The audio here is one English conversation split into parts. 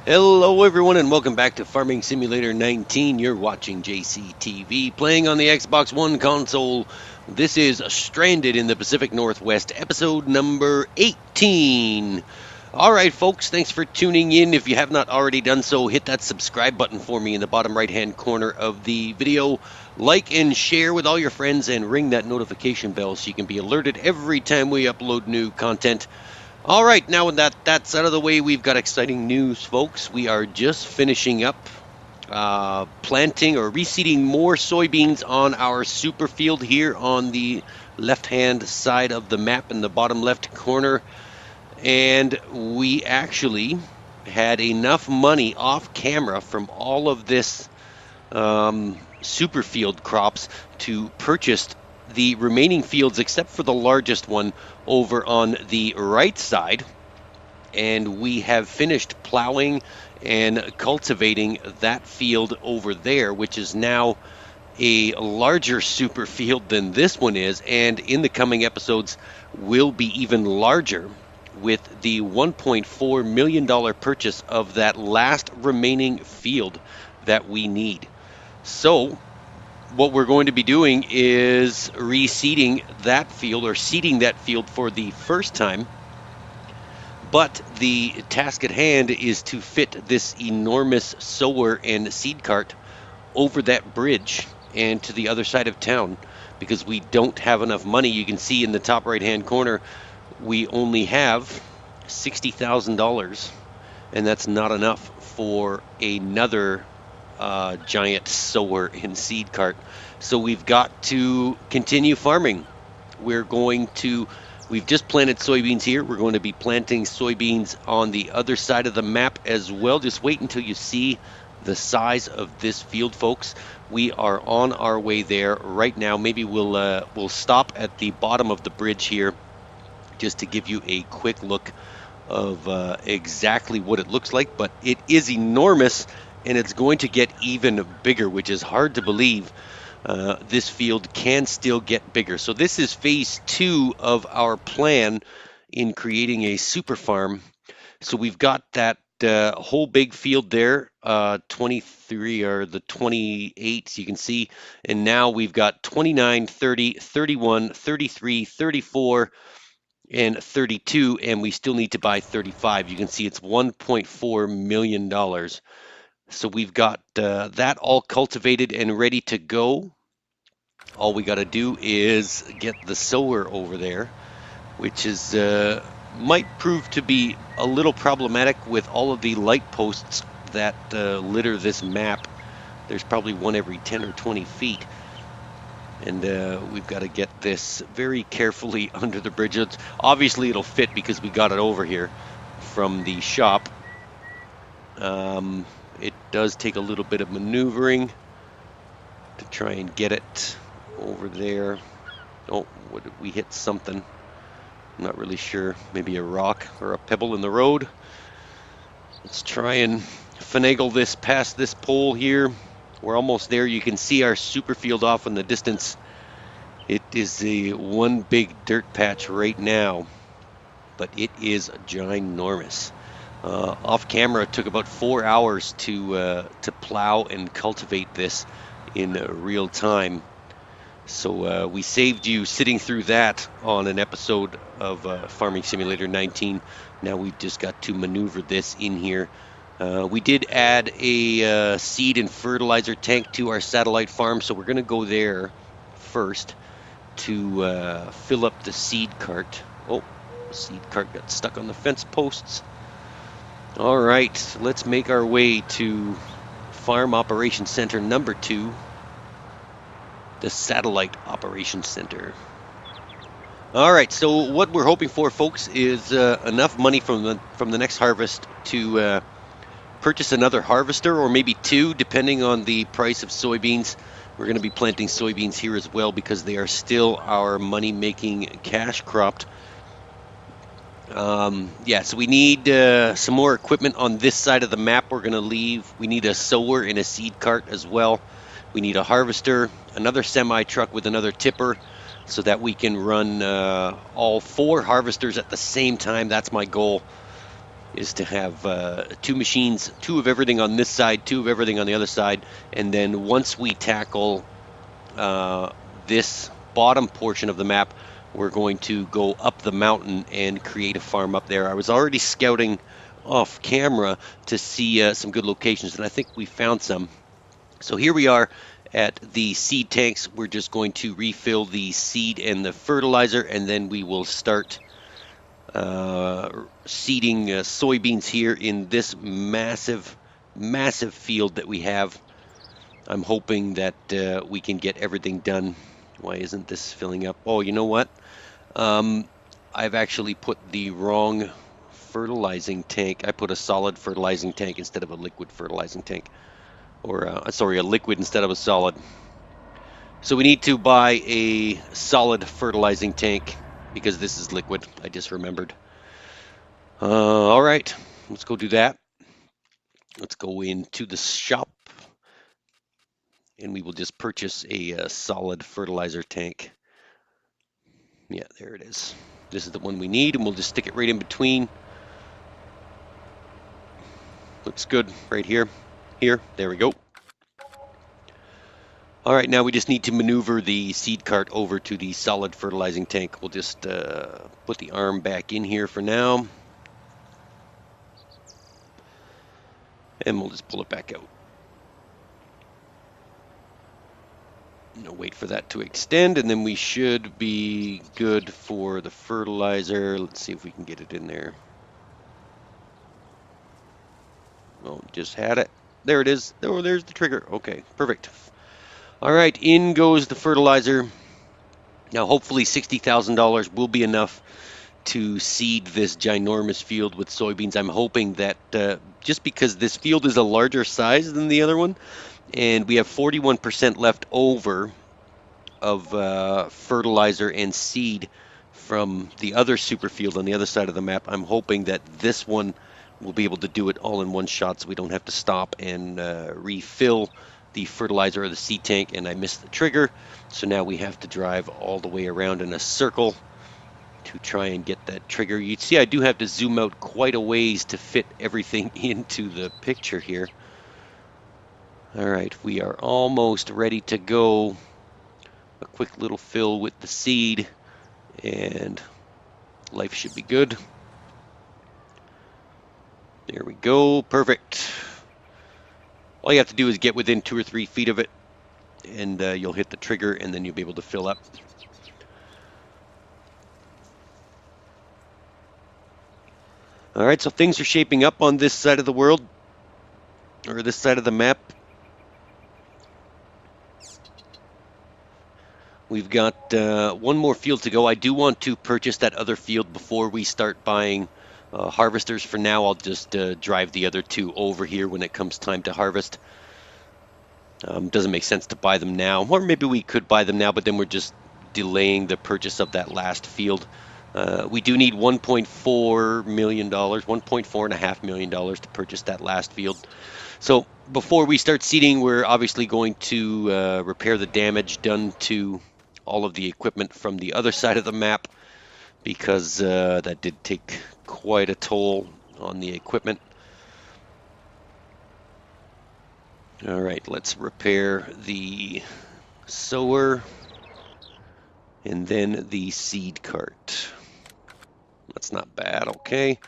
Hello everyone and welcome back to Farming Simulator 19. You're watching JCTV playing on the Xbox One console. This is Stranded in the Pacific Northwest, episode number 18. All right, folks, thanks for tuning in. If you have not already done so, hit that subscribe button for me in the bottom right-hand corner of the video. Like and share with all your friends and ring that notification bell so you can be alerted every time we upload new content. All right, now that that's out of the way, we've got exciting news, folks. We are just finishing up planting or reseeding more soybeans on our super field here on the left-hand side of the map in the bottom left corner. And we actually had enough money off camera from all of this super field crops to purchase the remaining fields except for the largest one over on the right side, and we have finished plowing and cultivating that field over there, which is now a larger super field than this one is, and in the coming episodes will be even larger with the $1.4 million purchase of that last remaining field that we need. So what we're going to be doing is reseeding that field or seeding that field for the first time. But the task at hand is to fit this enormous sower and seed cart over that bridge and to the other side of town because we don't have enough money. You can see in the top right hand corner we only have $60,000, and that's not enough for another giant sower and seed cart. So we've got to continue farming. We've just planted soybeans here. We're going to be planting soybeans on the other side of the map as well. Just wait until you see the size of this field, folks. We are on our way there right now. Maybe we'll stop at the bottom of the bridge here just to give you a quick look of exactly what it looks like. But it is enormous, and it's going to get even bigger, which is hard to believe. This field can still get bigger. So this is phase 2 of our plan in creating a super farm. So we've got that whole big field there, 23 or the 28, you can see. And now we've got 29, 30, 31, 33, 34, and 32, and we still need to buy 35. You can see it's $1.4 million. So we've got that all cultivated and ready to go. All we got to do is get the sower over there, which is might prove to be a little problematic with all of the light posts that litter this map. There's probably one every 10 or 20 feet. And we've got to get this very carefully under the bridge. Obviously, it'll fit because we got it over here from the shop. It does take a little bit of maneuvering to try and get it over there. Oh, what did we hit? Something. I'm not really sure. Maybe a rock or a pebble in the road. Let's try and finagle this past this pole here. We're almost there. You can see our super field off in the distance. It is a one big dirt patch right now, but it is ginormous. Off camera, it took about 4 hours to plow and cultivate this in real time. So we saved you sitting through that on an episode of Farming Simulator 19. Now we've just got to maneuver this in here. We did add a seed and fertilizer tank to our satellite farm, so we're going to go there first to fill up the seed cart. Oh, the seed cart got stuck on the fence posts. All right, let's make our way to Farm Operations Center number 2, the Satellite Operations Center. All right, so what we're hoping for, folks, is enough money from the next harvest to purchase another harvester, or maybe 2, depending on the price of soybeans. We're going to be planting soybeans here as well because they are still our money-making cash crop. So we need some more equipment on this side of the map. We're going to leave. We need a sower and a seed cart as well. We need a harvester, another semi-truck with another tipper, so that we can run all 4 harvesters at the same time. That's my goal. is to have 2 machines, 2 of everything on this side, 2 of everything on the other side, and then once we tackle this bottom portion of the map, we're going to go up the mountain and create a farm up there. I was already scouting off camera to see some good locations, and I think we found some. So here we are at the seed tanks. We're just going to refill the seed and the fertilizer, and then we will start seeding soybeans here in this massive, massive field that we have. I'm hoping that we can get everything done. Why isn't this filling up? Oh, you know what? I've actually put the wrong fertilizing tank. I put a solid fertilizing tank instead of a liquid fertilizing tank. Or, sorry, a liquid instead of a solid. So we need to buy a solid fertilizing tank because this is liquid. I just remembered. All right, let's go do that. Let's go into the shop and we will just purchase a solid fertilizer tank. Yeah, there it is. This is the one we need, and we'll just stick it right in between. Looks good right here. There we go. All right, now we just need to maneuver the seed cart over to the solid fertilizing tank. We'll just put the arm back in here for now. And we'll just pull it back out. Now wait for that to extend, and then we should be good for the fertilizer. Let's see if we can get it in there. Oh, just had it. There it is. Oh, there's the trigger. Okay, perfect. All right, in goes the fertilizer. Now, hopefully $60,000 will be enough to seed this ginormous field with soybeans. I'm hoping that just because this field is a larger size than the other one, and we have 41% left over of fertilizer and seed from the other super field on the other side of the map, I'm hoping that this one will be able to do it all in one shot so we don't have to stop and refill the fertilizer or the seed tank. And I missed the trigger, so now we have to drive all the way around in a circle to try and get that trigger. You see I do have to zoom out quite a ways to fit everything into the picture here. All right, we are almost ready to go. A quick little fill with the seed and life should be good. There we go, perfect. All you have to do is get within 2 or 3 feet of it and you'll hit the trigger and then you'll be able to fill up. All right, so things are shaping up on this side of the world, or this side of the map. We've got one more field to go. I do want to purchase that other field before we start buying harvesters. For now, I'll just drive the other 2 over here when it comes time to harvest. Doesn't make sense to buy them now, or maybe we could buy them now, but then we're just delaying the purchase of that last field. We do need $1.4 million, $1.4.5 million to purchase that last field. So before we start seeding, we're obviously going to repair the damage done to all of the equipment from the other side of the map, because that did take quite a toll on the equipment. All right, let's repair the sower and then the seed cart. That's not bad, okay.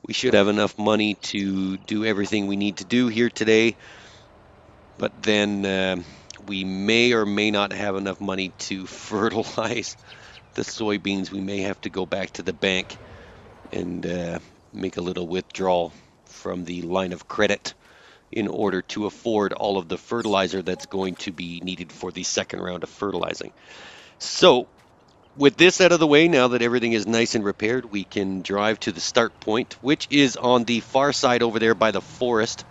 We should have enough money to do everything we need to do here today, but then we may or may not have enough money to fertilize the soybeans. We may have to go back to the bank and make a little withdrawal from the line of credit in order to afford all of the fertilizer that's going to be needed for the second round of fertilizing. So with this out of the way, now that everything is nice and repaired, we can drive to the start point, which is on the far side over there by the forest.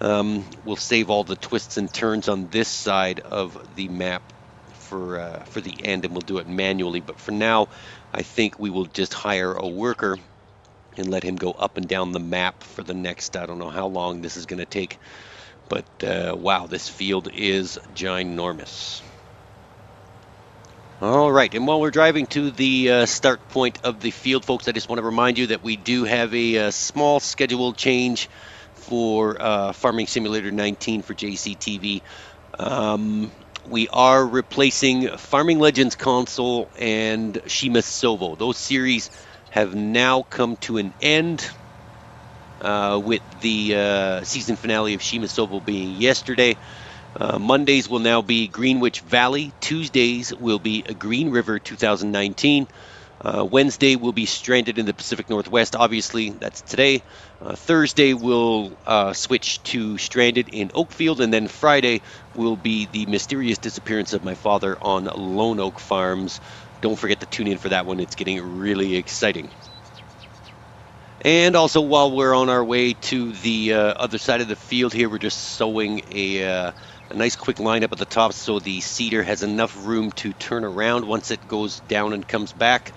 We'll save all the twists and turns on this side of the map for the end, and we'll do it manually. But for now, I think we will just hire a worker and let him go up and down the map for the next, I don't know how long this is going to take. But wow, this field is ginormous. All right, and while we're driving to the start point of the field, folks, I just want to remind you that we do have a small schedule change for Farming Simulator 19 for JCTV. We are replacing Farming Legends console and Shima Sovo. Those series have now come to an end, with the season finale of Shima Sovo being yesterday. Mondays will now be Greenwich Valley. Tuesdays will be a Green River 2019. Wednesday will be Stranded in the Pacific Northwest. Obviously, that's today. Thursday will switch to Stranded in Oakfield, and then Friday will be the mysterious disappearance of my father on Lone Oak Farms. Don't forget to tune in for that one. It's getting really exciting. And also, while we're on our way to the other side of the field here, we're just sowing a nice quick line up at the top so the seeder has enough room to turn around once it goes down and comes back.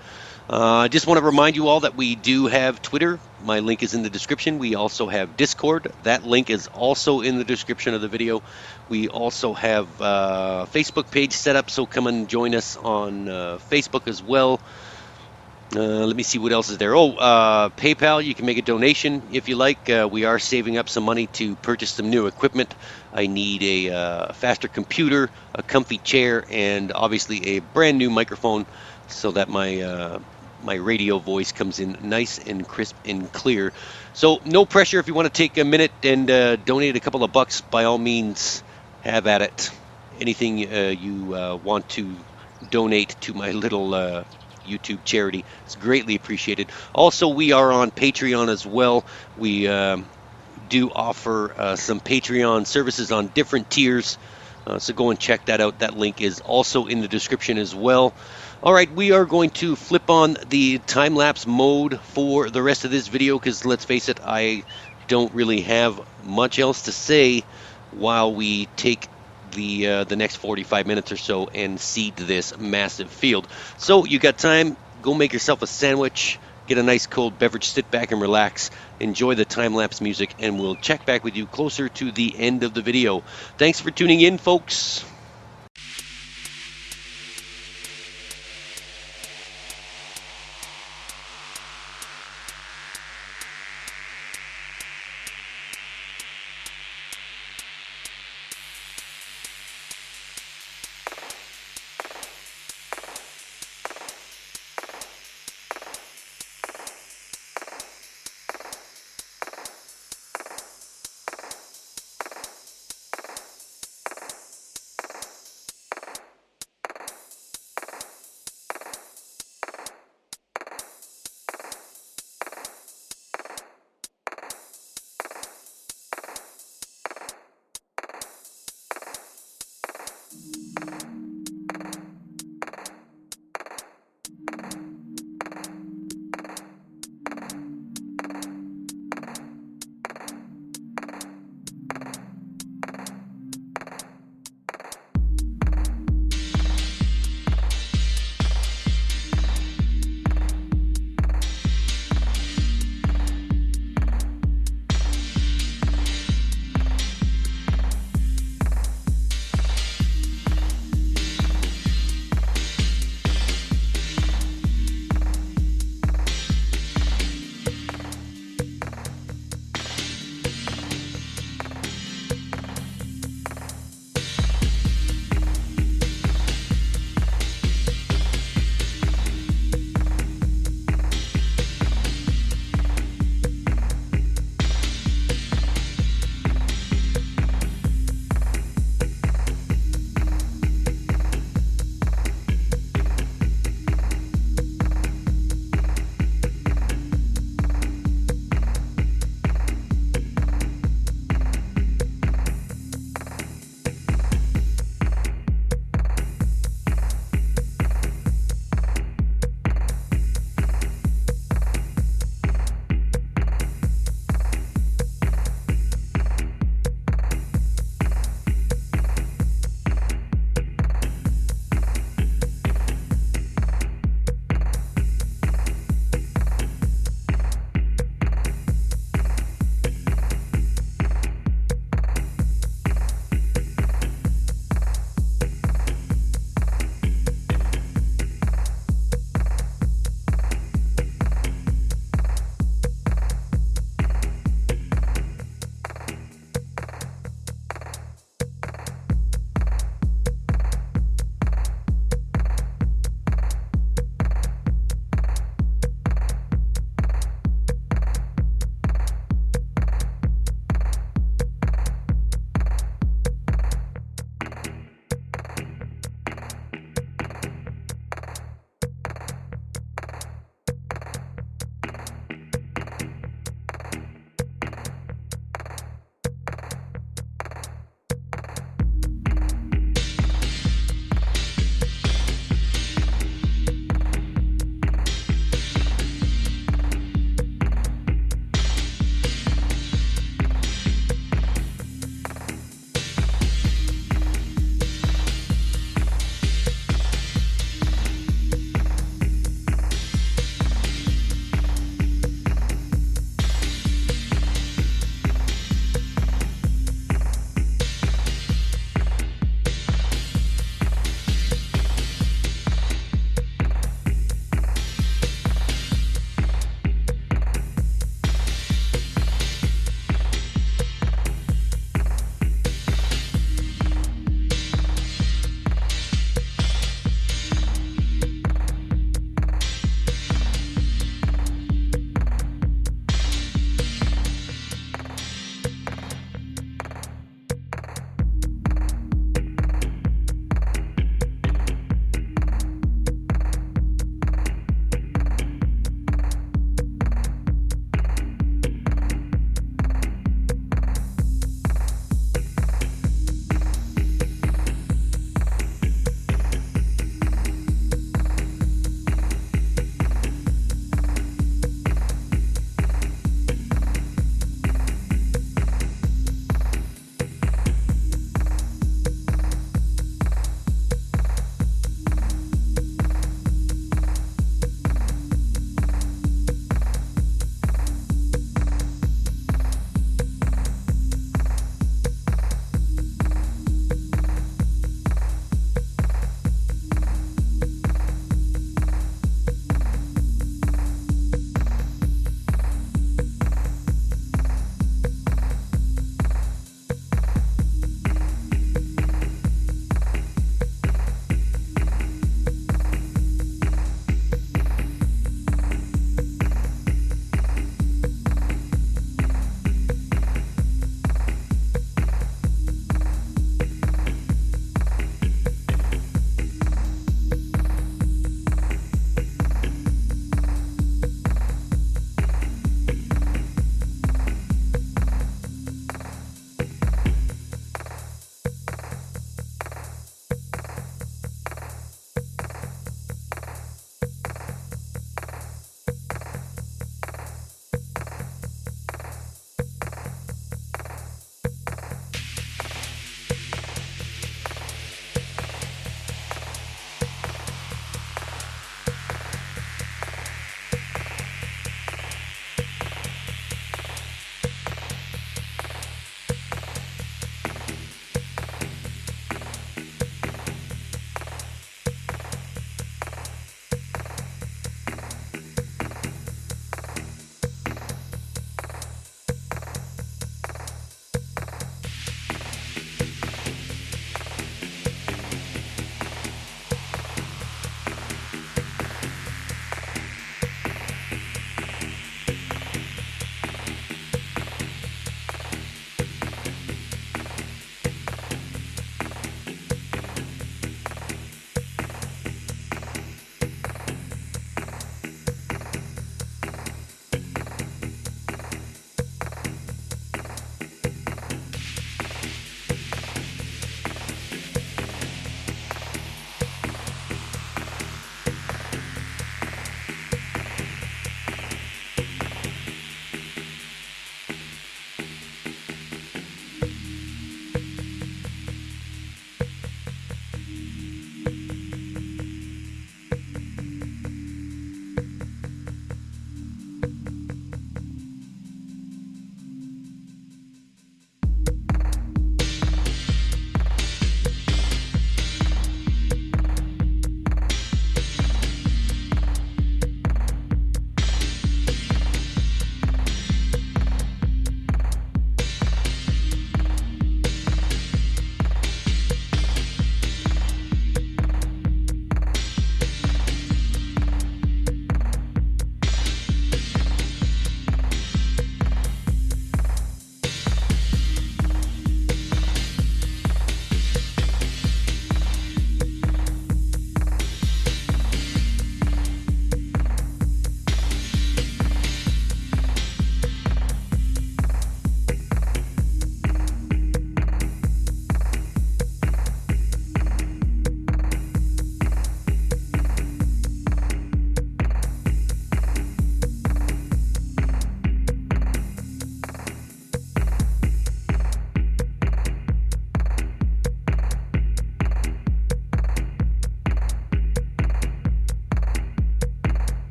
I just want to remind you all that we do have Twitter. My link is in the description. We also have Discord. That link is also in the description of the video. We also have a Facebook page set up, so come and join us on Facebook as well. Let me see what else is there. PayPal, you can make a donation if you like. We are saving up some money to purchase some new equipment. I need a faster computer, a comfy chair, and obviously a brand new microphone so that my radio voice comes in nice and crisp and clear. So no pressure. If you want to take a minute and donate a couple of bucks, by all means, have at it. Anything you want to donate to my little YouTube charity. It's greatly appreciated. Also, we are on Patreon as well. We do offer some Patreon services on different tiers, so go and check that out. That link is also in the description as well. All right, we are going to flip on the time-lapse mode for the rest of this video because, let's face it, I don't really have much else to say while we take the next 45 minutes or so and seed this massive field. So you got time, go make yourself a sandwich, get a nice cold beverage, sit back and relax, enjoy the time-lapse music, and we'll check back with you closer to the end of the video. Thanks for tuning in, folks.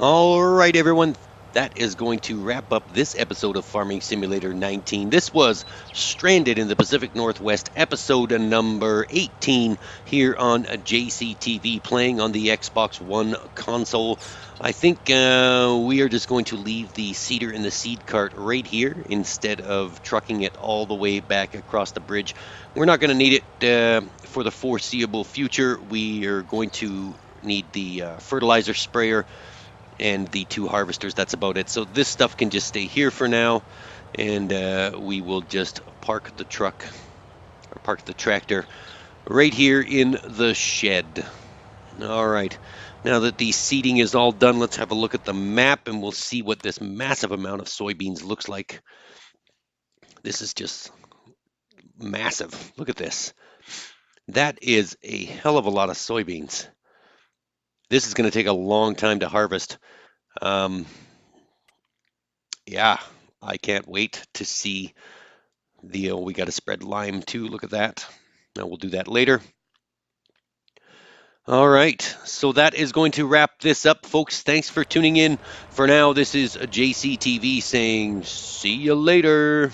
All right, everyone. That is going to wrap up this episode of Farming Simulator 19. This was Stranded in the Pacific Northwest, episode number 18 here on JCTV, playing on the Xbox One console. I think we are just going to leave the seeder in the seed cart right here instead of trucking it all the way back across the bridge. We're not going to need it for the foreseeable future. We are going to need the fertilizer sprayer and the 2 harvesters. That's about it. So this stuff can just stay here for now, and we will just park the truck, or park the tractor, right here in the shed. All right. Now that the seeding is all done, let's have a look at the map, and we'll see what this massive amount of soybeans looks like. This is just massive. Look at this. That is a hell of a lot of soybeans. This is going to take a long time to harvest. Um, yeah, I can't wait to see we got to spread lime too. Look at that. Now we'll do that later. All right, so that is going to wrap this up, folks. Thanks for tuning in. For now, this is JCTV saying see you later.